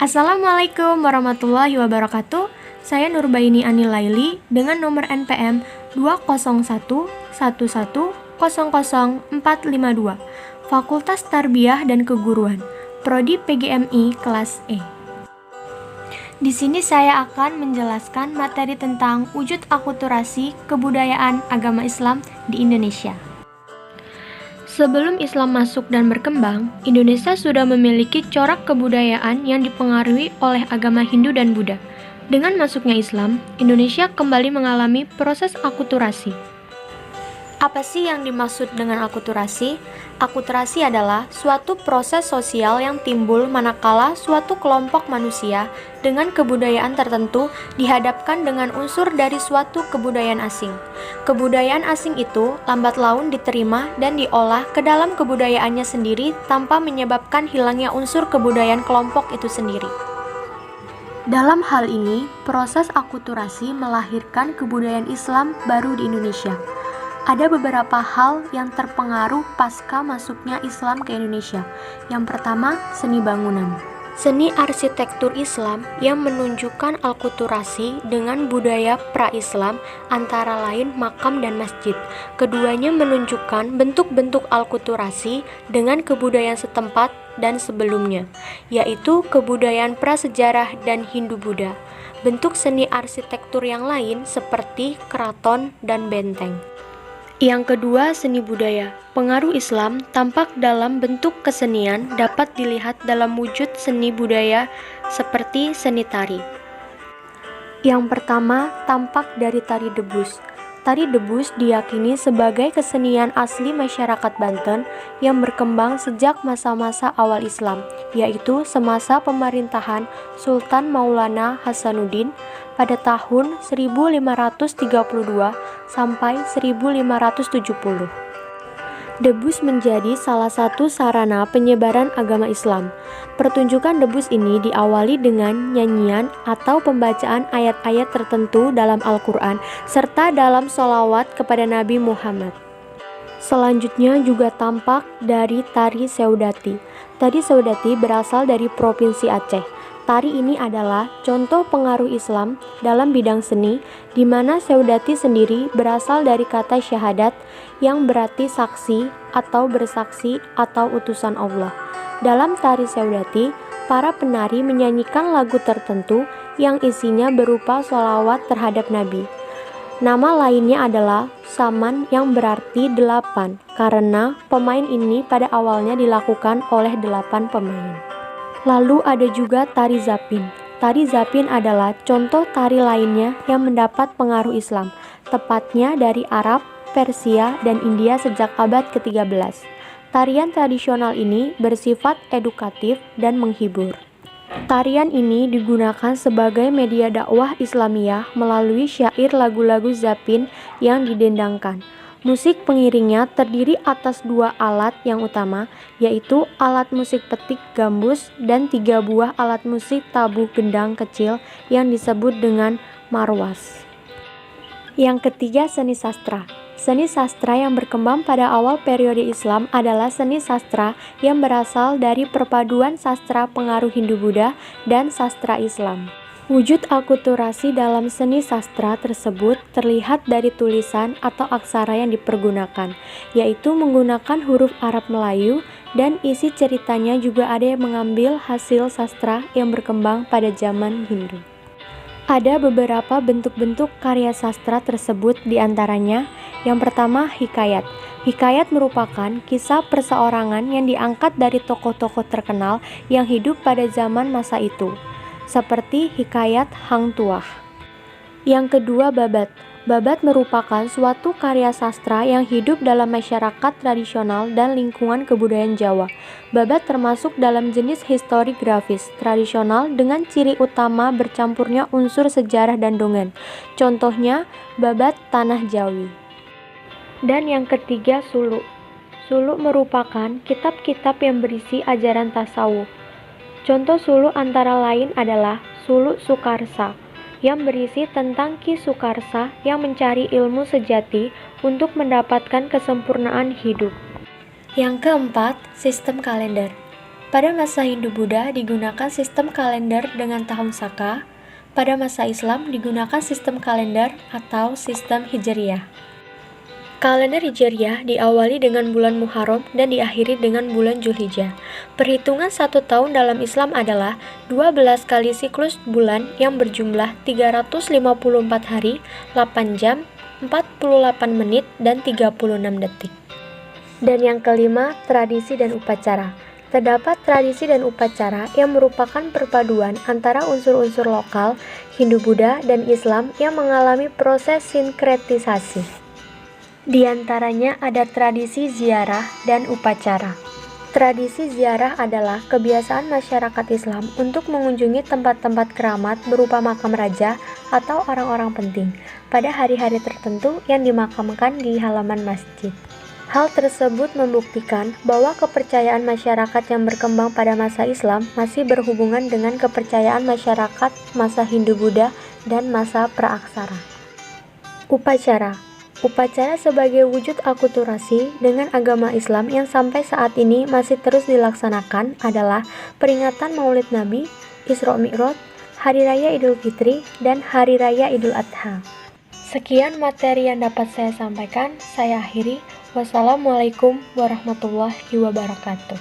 Assalamualaikum warahmatullahi wabarakatuh. Saya Nurbaini Anilaili dengan nomor NPM 20111000452, Fakultas Tarbiyah dan Keguruan, Prodi PGMI kelas E. Di sini saya akan menjelaskan materi tentang wujud akulturasi kebudayaan agama Islam di Indonesia. Sebelum Islam masuk dan berkembang, Indonesia sudah memiliki corak kebudayaan yang dipengaruhi oleh agama Hindu dan Buddha. Dengan masuknya Islam, Indonesia kembali mengalami proses akulturasi. Apa sih yang dimaksud dengan akulturasi? Akulturasi adalah suatu proses sosial yang timbul manakala suatu kelompok manusia dengan kebudayaan tertentu dihadapkan dengan unsur dari suatu kebudayaan asing. Kebudayaan asing itu lambat laun diterima dan diolah ke dalam kebudayaannya sendiri tanpa menyebabkan hilangnya unsur kebudayaan kelompok itu sendiri. Dalam hal ini, proses akulturasi melahirkan kebudayaan Islam baru di Indonesia. Ada beberapa hal yang terpengaruh pasca masuknya Islam ke Indonesia. Yang pertama, seni bangunan. Seni arsitektur Islam yang menunjukkan akulturasi dengan budaya pra-Islam antara lain makam dan masjid. Keduanya menunjukkan bentuk-bentuk akulturasi dengan kebudayaan setempat dan sebelumnya, yaitu kebudayaan prasejarah dan Hindu-Buddha. Bentuk seni arsitektur yang lain seperti keraton dan benteng. Yang kedua, seni budaya. Pengaruh Islam tampak dalam bentuk kesenian dapat dilihat dalam wujud seni budaya seperti seni tari. Yang pertama, tampak dari tari debus. Tari debus diyakini sebagai kesenian asli masyarakat Banten yang berkembang sejak masa-masa awal Islam, yaitu semasa pemerintahan Sultan Maulana Hasanuddin pada tahun 1532 sampai 1570. Debus menjadi salah satu sarana penyebaran agama Islam. Pertunjukan debus ini diawali dengan nyanyian atau pembacaan ayat-ayat tertentu dalam Al-Quran serta dalam sholawat kepada Nabi Muhammad. Selanjutnya juga tampak dari tari Seudati. Tari Seudati berasal dari Provinsi Aceh. Tari ini adalah contoh pengaruh Islam dalam bidang seni, di mana Seudati sendiri berasal dari kata syahadat yang berarti saksi atau bersaksi atau utusan Allah. Dalam tari Seudati, para penari menyanyikan lagu tertentu yang isinya berupa sholawat terhadap Nabi. Nama lainnya adalah Saman yang berarti 8, karena pemain ini pada awalnya dilakukan oleh 8 pemain. Lalu ada juga tari Zapin. Tari Zapin adalah contoh tari lainnya yang mendapat pengaruh Islam, tepatnya dari Arab, Persia, dan India sejak abad ke-13. Tarian tradisional ini bersifat edukatif dan menghibur. Tarian ini digunakan sebagai media dakwah Islamiyah melalui syair lagu-lagu Zapin yang didendangkan. Musik pengiringnya terdiri atas 2 alat yang utama, yaitu alat musik petik gambus dan 3 buah alat musik tabuh gendang kecil yang disebut dengan marwas. Yang ketiga, seni sastra. Seni sastra yang berkembang pada awal periode Islam adalah seni sastra yang berasal dari perpaduan sastra pengaruh Hindu-Buddha dan sastra Islam. Wujud akulturasi dalam seni sastra tersebut terlihat dari tulisan atau aksara yang dipergunakan, yaitu menggunakan huruf Arab Melayu, dan isi ceritanya juga ada yang mengambil hasil sastra yang berkembang pada zaman Hindu. Ada beberapa bentuk-bentuk karya sastra tersebut, diantaranya yang pertama, hikayat. Hikayat merupakan kisah perseorangan yang diangkat dari tokoh-tokoh terkenal yang hidup pada zaman masa itu, seperti hikayat Hang Tuah. Yang kedua, babat. Babat merupakan suatu karya sastra yang hidup dalam masyarakat tradisional dan lingkungan kebudayaan Jawa. Babat termasuk dalam jenis historiografis tradisional dengan ciri utama bercampurnya unsur sejarah dan dongeng. Contohnya, babat Tanah Jawi. Dan yang ketiga, suluk. Suluk merupakan kitab-kitab yang berisi ajaran tasawuf. Contoh suluk antara lain adalah Suluk Sukarsa yang berisi tentang Ki Sukarsa yang mencari ilmu sejati untuk mendapatkan kesempurnaan hidup. Yang keempat, sistem kalender. Pada masa Hindu-Buddha digunakan sistem kalender dengan tahun Saka. Pada masa Islam digunakan sistem kalender atau sistem Hijriyah. Kalender Hijriyah diawali dengan bulan Muharram dan diakhiri dengan bulan Zulhijjah. Perhitungan 1 tahun dalam Islam adalah 12 kali siklus bulan yang berjumlah 354 hari, 8 jam, 48 menit, dan 36 detik. Dan yang kelima, tradisi dan upacara. Terdapat tradisi dan upacara yang merupakan perpaduan antara unsur-unsur lokal, Hindu-Buddha, dan Islam yang mengalami proses sinkretisasi. Di antaranya ada tradisi ziarah dan upacara. Tradisi ziarah adalah kebiasaan masyarakat Islam untuk mengunjungi tempat-tempat keramat berupa makam raja atau orang-orang penting pada hari-hari tertentu yang dimakamkan di halaman masjid. Hal tersebut membuktikan bahwa kepercayaan masyarakat yang berkembang pada masa Islam masih berhubungan dengan kepercayaan masyarakat masa Hindu-Buddha dan masa praaksara. Upacara. Upacara sebagai wujud akulturasi dengan agama Islam yang sampai saat ini masih terus dilaksanakan adalah peringatan Maulid Nabi, Isra Mi'raj, Hari Raya Idul Fitri, dan Hari Raya Idul Adha. Sekian materi yang dapat saya sampaikan, saya akhiri. Wassalamualaikum warahmatullahi wabarakatuh.